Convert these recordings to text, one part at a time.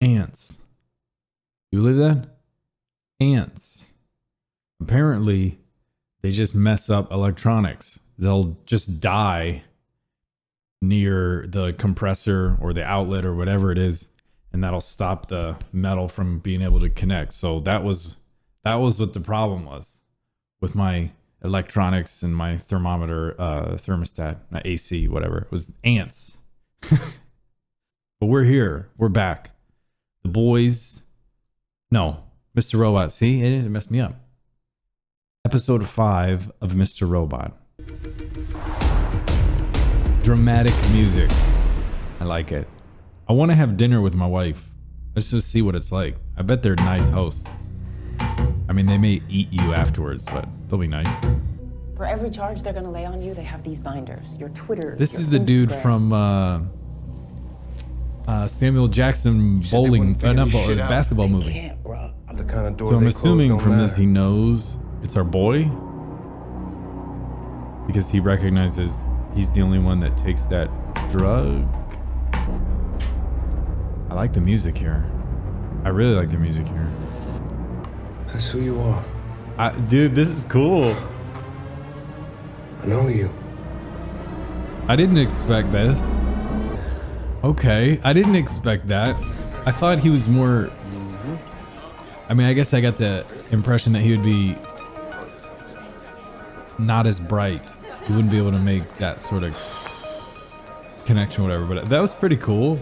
Ants. You believe that? Ants. Apparently, they just mess up electronics. They'll just die near the compressor or the outlet or whatever it is, and that'll stop the metal from being able to connect. So that was what the problem was with my electronics and my thermometer, thermostat, not AC, whatever. It was ants. But we're here. We're back. The boys. No, Mr. Robot. See, it messed me up. Episode 5 of Mr. Robot. Dramatic music. I like it. I want to have dinner with my wife. Let's just see what it's like. I bet they're nice hosts. I mean, they may eat you afterwards, but they'll be nice. For every charge they're going to lay on you, they have these binders. Your Twitter. This is the dude from Samuel Jackson basketball movie. Can't, bro. I'm the kind of door So I'm they assuming close from don't this he knows it's our boy, because he recognizes he's the only one that takes that drug. I like the music here. I really like the music here. That's who you are. Dude, this is cool. I know you. I didn't expect this. Okay, I didn't expect that. I thought he was more... I mean, I guess I got the impression that he would be not as bright. He wouldn't be able to make that sort of connection or whatever, but that was pretty cool.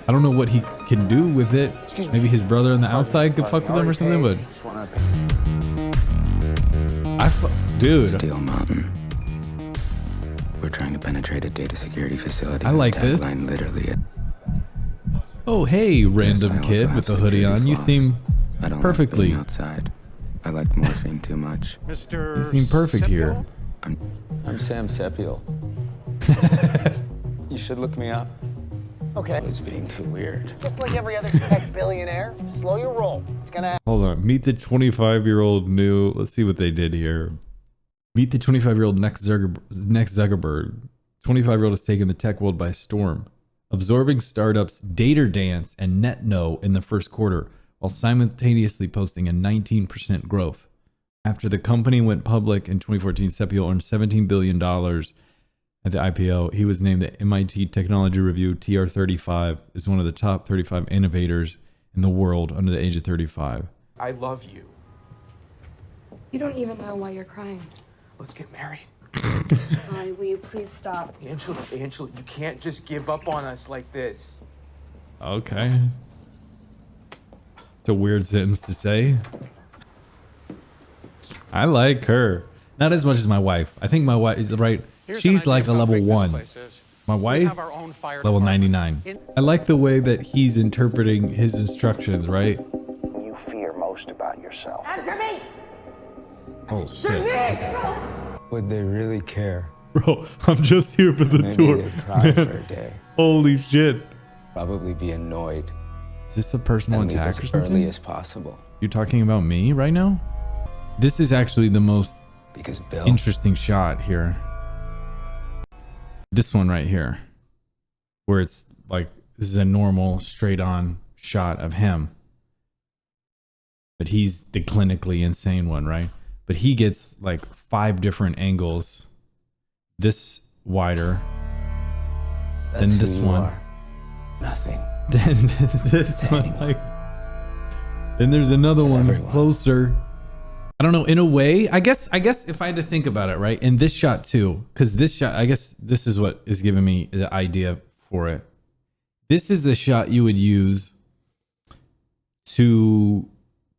I don't know what he can do with it. Maybe his brother on the outside could fuck with him or something, but... Dude. Steel Mountain. We're trying to penetrate a data security facility. I like this. Literally Oh, hey, random kid with the hoodie on. You seem perfectly... Like outside. I like morphine too much. Mr. You seem perfect here. I'm Sam Sepiel. You should look me up. Okay. It's being too weird. Just like every other tech billionaire, slow your roll. It's gonna. Hold on. Meet the 25-year-old new... Let's see what they did here. Meet the 25-year-old next Zuckerberg. 25-year-old has taken the tech world by storm, absorbing startups Daterdance and NetKnow in the first quarter, while simultaneously posting a 19% growth. After the company went public in 2014, Sepiel earned $17 billion at the IPO. He was named the MIT Technology Review TR35 as one of the top 35 innovators in the world under the age of 35. I love you. You don't even know why you're crying. Let's get married. Will you please stop? Angela, you can't just give up on us like this. Okay. It's a weird sentence to say. I like her. Not as much as my wife. I think my wife is right. She's like a level 1. My wife, level 99. I like the way that he's interpreting his instructions, right? You fear most about yourself. Answer me! Oh, shit. Would they really care? Bro, I'm just here for the Maybe tour. they'd cry for a day. Holy shit. Probably be annoyed. Is this a personal And leave attack or as something? early as possible. You're talking about me right now? This is actually the most Because Bill. interesting shot here. This one right here, where it's like, this is a normal straight on shot of him, but he's the clinically insane one, right? But he gets like 5 different angles. This wider, That's then this who you one, are. Nothing. then this one, like, then there's another one everyone. closer. I don't know, in a way, I guess if I had to think about it, right? In this shot too, because this shot, I guess this is what is giving me the idea for it. This is the shot you would use to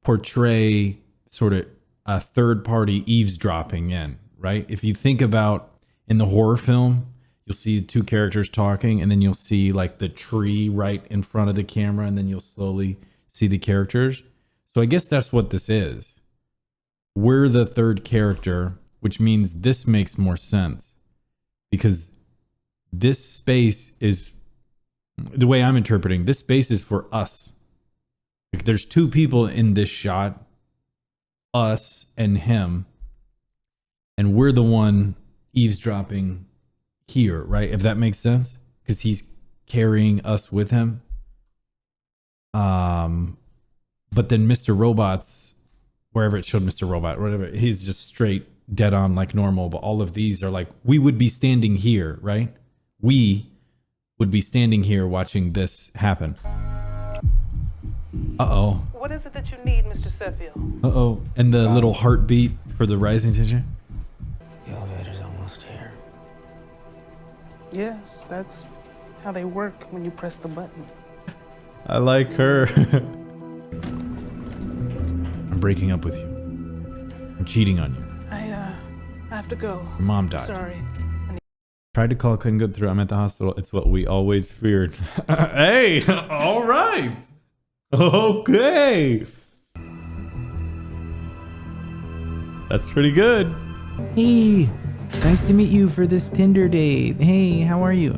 portray sort of a third party eavesdropping in, right? If you think about in the horror film, you'll see 2 characters talking, and then you'll see like the tree right in front of the camera, and then you'll slowly see the characters. So I guess that's what this is. We're the third character, which means this makes more sense because this space is, the way I'm interpreting, this space is for us. Like there's 2 people in this shot, us and him, and we're the one eavesdropping here, right? If that makes sense, because he's carrying us with him. But then Mr. Robot's, wherever it showed Mr. Robot, whatever, he's just straight dead on like normal. But all of these are like, we would be standing here, right? We would be standing here watching this happen. Uh-oh. What is it that you need, Mr. Sheffield? Uh-oh. And the little heartbeat for the rising tension. The elevator's almost here. Yes, that's how they work when you press the button. I like her. I'm breaking up with you. I'm cheating on you. I have to go. Your mom died. Sorry. Tried to call, couldn't get through. I'm at the hospital. It's what we always feared. Hey, all right. Okay. That's pretty good. Hey, nice to meet you for this Tinder date. Hey, how are you?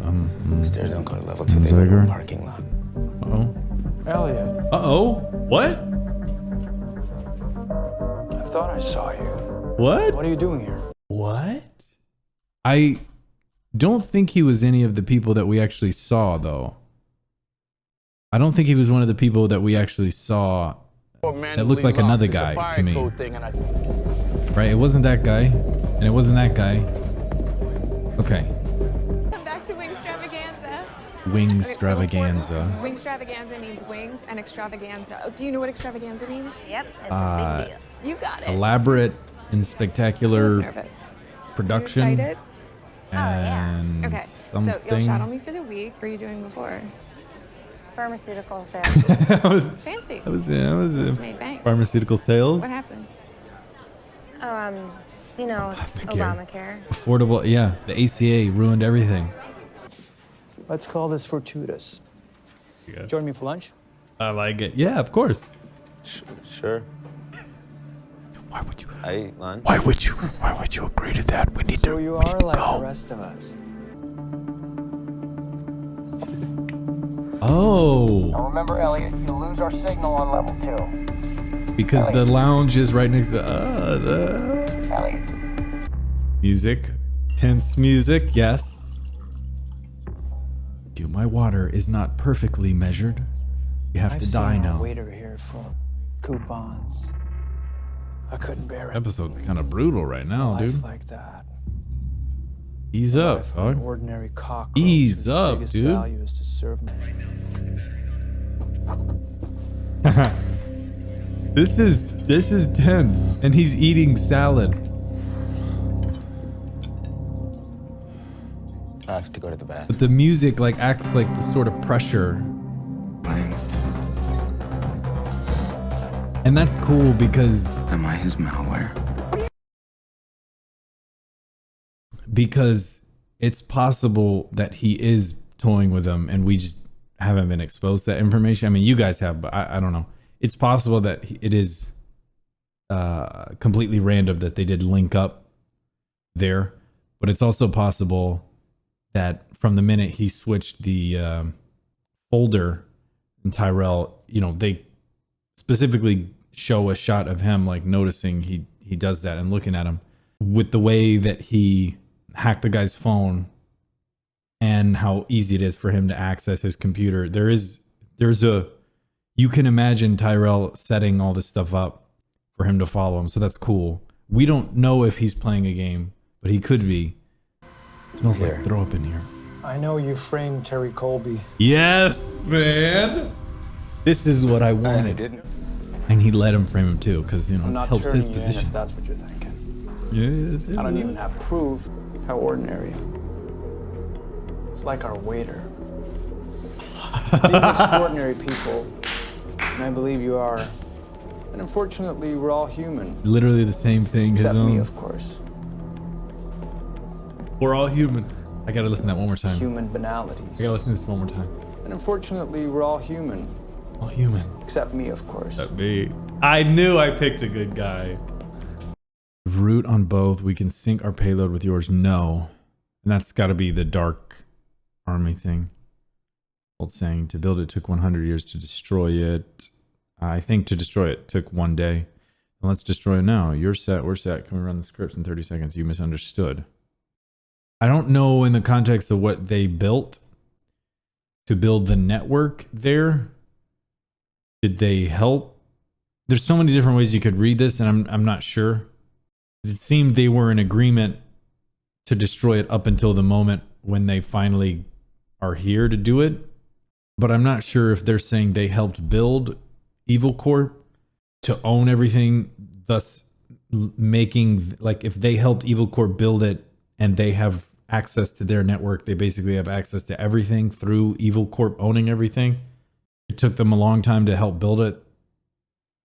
Stairs don't go to level 2. They go to a parking lot. Uh-oh. Elliot, Uh-oh. What? I thought I saw you. What? What are you doing here? What? I don't think he was any of the people that we actually saw, though. I don't think he was one of the people that we actually saw. That looked like another guy to me. Right? It wasn't that guy. And it wasn't that guy. Okay. Come back to Wingstravaganza. Wingstravaganza. Wingstravaganza means wings, and extravaganza. Oh, do you know what extravaganza means? Yep, it's a big deal. You got it. Elaborate and spectacular Nervous. production. Are you excited? And Okay, something. so you'll shadow me for the week. What are you doing before? Pharmaceutical sales. I was, Fancy. I was Just made bank. pharmaceutical sales. What happened? You know, Obamacare. Affordable. Yeah, the ACA ruined everything. Let's call this fortuitous. Yeah. Join me for lunch? I like it. Yeah, of course. Sure. Why would you? I eat lunch. Why would you agree to that? We need So you are like the rest of us. Oh, Now remember, Elliot, you'll lose our signal on level 2. because the lounge is right next to Elliot. music, tense music. Yes. Dude, my water is not perfectly measured. You have to die now. Waiter here for coupons. I couldn't bear it. Episode's kind of brutal right now, Life dude. like that. Ease up, Life of an dog. ordinary cockroach Ease whose up, biggest dude. value is to serve me. This is tense, and he's eating salad. I have to go to the bathroom. But the music like acts like the sort of pressure. And that's cool because Am I his malware? it's possible that he is toying with them and we just haven't been exposed to that information. I mean, you guys have, but I don't know. It's possible that it is completely random that they did link up there, but it's also possible that from the minute he switched the folder in Tyrell, you know, they specifically show a shot of him like noticing he does that and looking at him with the way that he hacked the guy's phone and how easy it is for him to access his computer. You can imagine Tyrell setting all this stuff up for him to follow him. So that's cool. We don't know if he's playing a game, but he could be. It smells like throw up in here. I know you framed Terry Colby. Yes, man. This is what I wanted. I didn't. And he let him frame him too, because you know I'm not helps his turning you in position. if that's what you're thinking. Yeah, I don't even have proof how ordinary. It's like our waiter. These are extraordinary people, and I believe you are. And unfortunately, we're all human. Literally the same thing. His Except own. me, of course. We're all human. I gotta listen to that one more time. Human banalities. I gotta listen to this one more time. And unfortunately, we're all human. All human. Except me, of course. Except me. I knew I picked a good guy. Root on both. We can sync our payload with yours. No. And that's got to be the Dark Army thing. Old saying, to build it took 100 years, to destroy it. I think to destroy it took 1 day. And let's destroy it now. You're set. We're set. Can we run the scripts in 30 seconds? You misunderstood. I don't know in the context of what they built to build the network there. Did they help? There's so many different ways you could read this, and I'm not sure. It seemed they were in agreement to destroy it up until the moment when they finally are here to do it. But I'm not sure if they're saying they helped build Evil Corp to own everything, thus making, like, if they helped Evil Corp build it and they have access to their network, they basically have access to everything through Evil Corp owning everything. It took them a long time to help build it.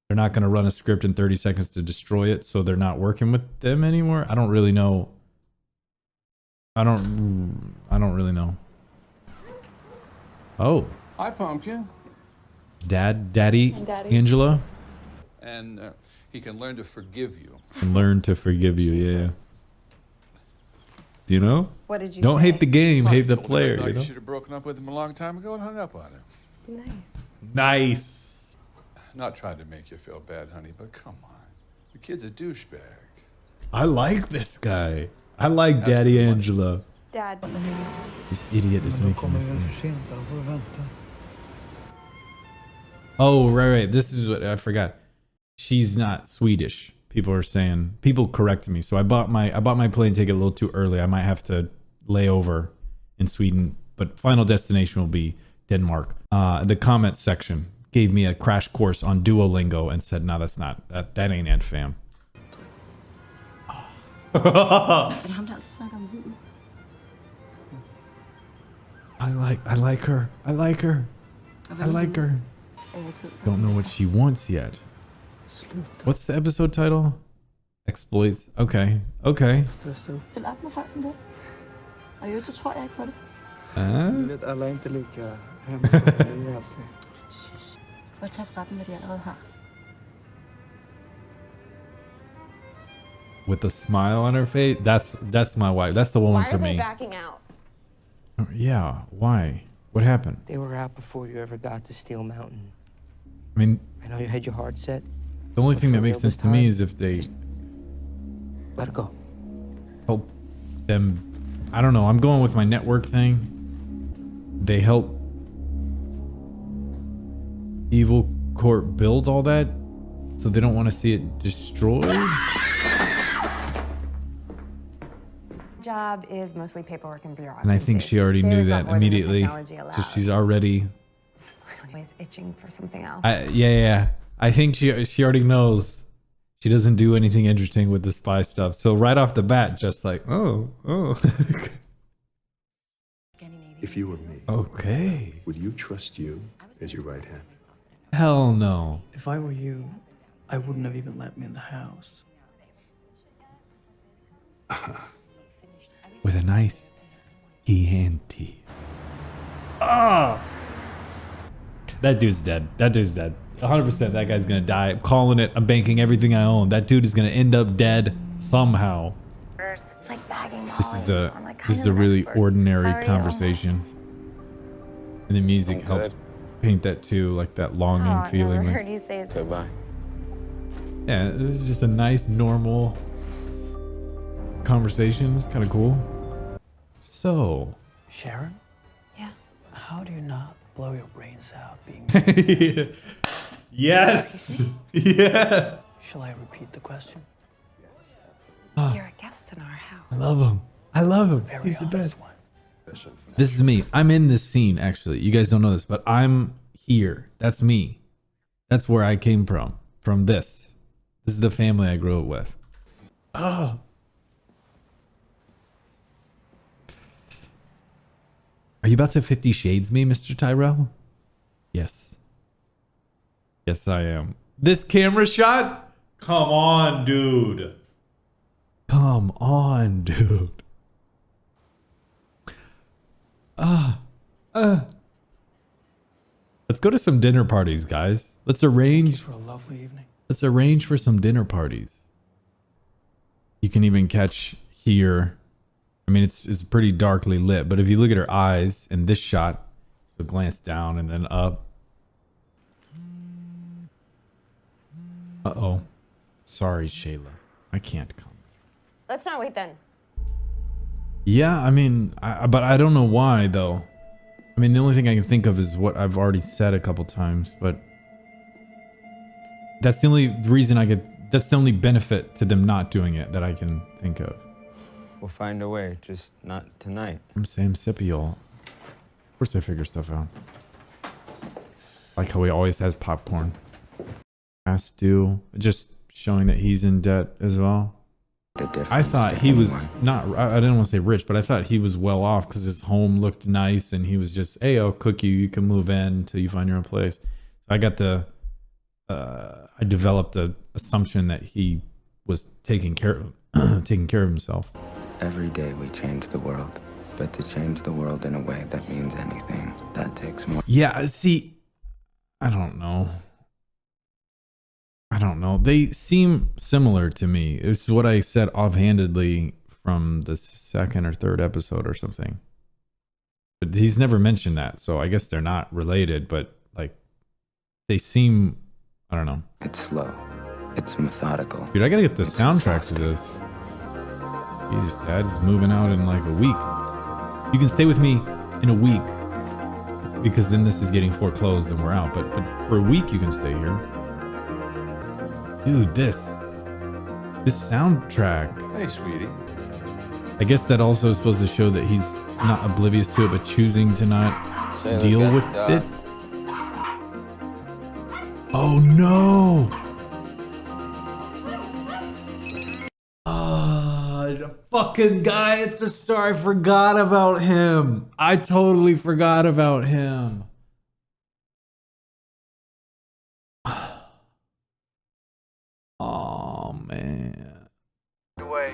They're not going to run a script in 30 seconds to destroy it, so they're not working with them anymore. I don't really know. I don't really know. Oh. Hi, Pumpkin. Daddy, Daddy. Angela. And he can learn to forgive you. And learn to forgive you, yeah. Do you know? What did you Don't say? hate the game, Well, I hate the told him I player, thought you know? should have broken up with him a long time ago and hung up on him. Nice. Nice. Not trying to make you feel bad, honey, but come on. The kid's a douchebag. I like this guy. I like That's Daddy for money. Angela. Dad. This idiot is making this thing. Oh, right. This is what I forgot. She's not Swedish. People are saying. People corrected me. So I bought my plane ticket a little too early. I might have to lay over in Sweden, but final destination will be Denmark. The comment section gave me a crash course on Duolingo and said, "No, that's not that ain't Ant Fam." I like her. I like her. I like her. Don't know what she wants yet. What's the episode title? Exploits. Okay. Okay. Alla är inte lika hemska som du, älskling. With a smile on her face. That's my wife. That's the woman Why for are they me. backing out? Yeah. Why? What happened? They were out before you ever got to Steel Mountain. I mean, I know you had your heart set. the only But thing for that makes real sense this to me time, is if they just let it go. help them. I don't know. I'm going with my network thing. They help Evil Corp build all that, so they don't want to see it destroyed. Job is mostly paperwork and bureaucracy. And I think she already knew There's a lot that more than the immediately. technology So allows. she's already. Always itching for something else. Yeah. I think she already knows she doesn't do anything interesting with the spy stuff. So right off the bat, just like, oh. If you were me, Okay. would you trust you as your right hand? Hell no. If I were you, I wouldn't have even let me in the house. With a nice Chianti. Ah! That dude's dead. 100% that guy's gonna die. I'm calling it. I'm banking everything I own. That dude is gonna end up dead somehow. It's like bagging This is dollars. a I'm like, this is kind a of really expert. ordinary How are you? conversation. And the music I'm helps good. paint that too, like that longing Oh, I feeling. never Like, heard you say it. Goodbye. yeah, this is just a nice, normal conversation. It's kind of cool. So, Sharon, Yeah. how do you not blow your brains out being... yes, yes. Shall I repeat the question? You're a guest in our house. I love him. I love him. Very He's the honest best. one. This is me. I'm in this scene, actually. You guys don't know this, but I'm here. That's me. That's where I came from. From this. This is the family I grew up with. Oh. Are you about to 50 Shades me, Mr. Tyrell? Yes. Yes, I am. This camera shot? Come on, dude. Come on, dude. Let's go to some dinner parties, guys. Let's Thank you arrange. for a lovely evening. Let's arrange for some dinner parties. You can even catch here. I mean, it's pretty darkly lit, but if you look at her eyes in this shot, she'll glance down and then up. Uh-oh. Sorry, Shayla. I can't come. Let's not wait then. Yeah, I mean, but I don't know why, though. I mean, the only thing I can think of is what I've already said a couple times, but That's the only reason I could. That's the only benefit to them not doing it that I can think of. We'll find a way, just not tonight. I'm Sam Sipiol. Of course I figure stuff out. Like how he always has popcorn. Past due. Just showing that he's in debt as well. I thought he was not, I didn't want to say rich, but I thought he was well off because his home looked nice and he was just, hey, I'll cook you. You can move in until you find your own place. I got the, I developed a assumption that he was taking care of himself. Every day we change the world, but to change the world in a way that means anything, that takes more. Yeah, see, I don't know. They seem similar to me. It's what I said offhandedly from the second or third episode or something. But he's never mentioned that, so I guess they're not related, but like they seem, I don't know. It's slow. It's methodical. Dude, I gotta get the soundtrack to this. Jesus, Dad's moving out in like a week. You can stay with me in a week because then this is getting foreclosed and we're out. But for a week, you can stay here. Dude, this soundtrack. Hey, sweetie. I guess that also is supposed to show that he's not oblivious to it, but choosing to not deal with it. Oh no! The fucking guy at the start, I forgot about him. I totally forgot about him. Oh man.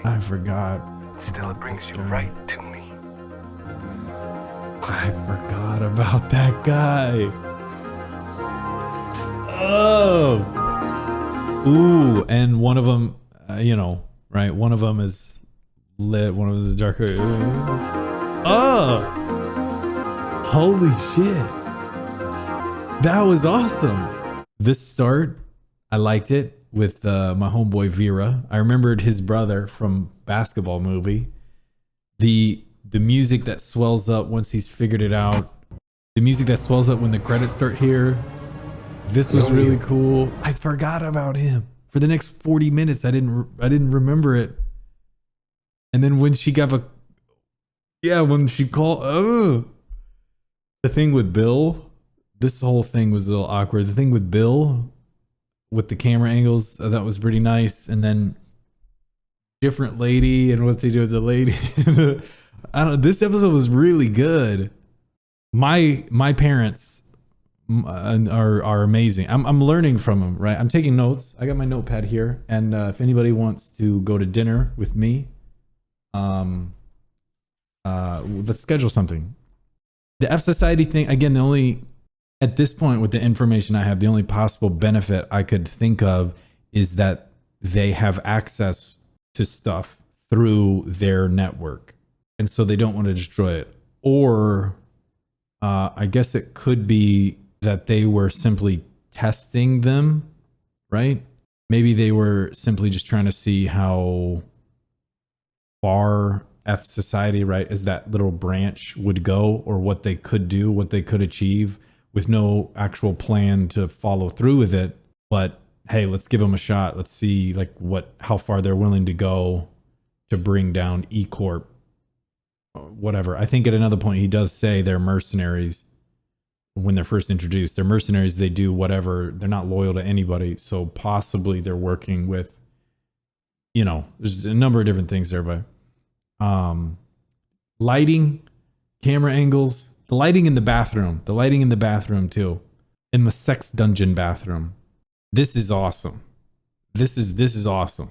I forgot. Still, it brings you right to me. I forgot about that guy. Oh. Ooh, and one of them, right? One of them is lit. One of them is darker. Oh. Holy shit. That was awesome. This start, I liked it. With my homeboy Vera. I remembered his brother from Basketball Movie. The music that swells up once he's figured it out. The music that swells up when the credits start here. This was really cool. I forgot about him. For the next 40 minutes, I didn't remember it. And then when she got when she called, the thing with Bill, this whole thing was a little awkward. The thing with Bill, with the camera angles, that was pretty nice. And then different lady and what they do with the lady. I don't know. This episode was really good. My parents are amazing. I'm learning from them, right? I'm taking notes. I got my notepad here. And if anybody wants to go to dinner with me, let's schedule something. The F Society thing, again, at this point, with the information I have, the only possible benefit I could think of is that they have access to stuff through their network. And so they don't want to destroy it. Or I guess it could be that they were simply testing them, right? Maybe they were simply just trying to see how far F Society, right, as that little branch would go, or what they could do, what they could achieve, with no actual plan to follow through with it. But hey, let's give them a shot. Let's see how far they're willing to go to bring down E Corp, whatever. I think at another point he does say they're mercenaries when they're first introduced. They're mercenaries. They do whatever. They're not loyal to anybody. So possibly they're working with, there's a number of different things there, but lighting, camera angles, the lighting in the bathroom too, in the sex dungeon bathroom. This is awesome. This is awesome.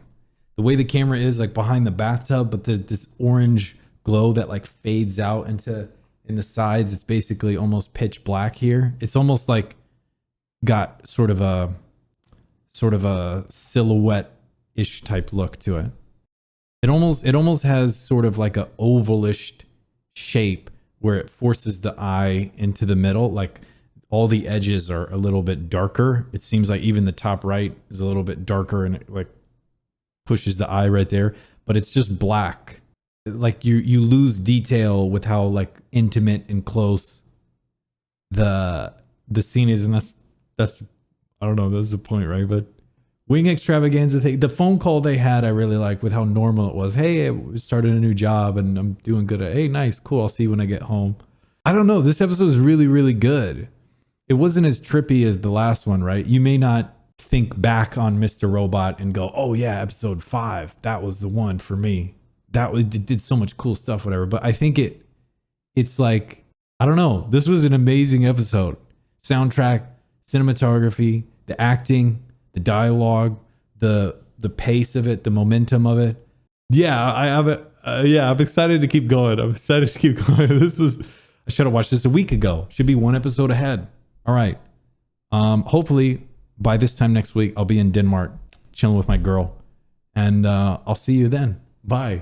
The way the camera is like behind the bathtub, but this orange glow that like fades out in the sides. It's basically almost pitch black here. It's almost like got sort of a silhouette-ish type look to it. It almost has sort of like a ovalish shape where it forces the eye into the middle. Like all the edges are a little bit darker. It seems like even the top right is a little bit darker and it like pushes the eye right there, but it's just black. Like you lose detail with how like intimate and close the scene is. And that's, I don't know, that's the point, right? But wing extravaganza thing. The phone call they had, I really like with how normal it was. Hey, I started a new job and I'm doing good. Hey, nice, cool. I'll see you when I get home. I don't know. This episode is really, really good. It wasn't as trippy as the last one, right? You may not think back on Mr. Robot and go, oh yeah, episode 5, that was the one for me. It did so much cool stuff, whatever. But I think it's like, I don't know. This was an amazing episode. Soundtrack, cinematography, the acting, the dialogue, the pace of it, the momentum of it. Yeah, I'm excited to keep going. I'm excited to keep going. I should have watched this a week ago. Should be one episode ahead. All right. Hopefully by this time next week, I'll be in Denmark chilling with my girl. And I'll see you then. Bye.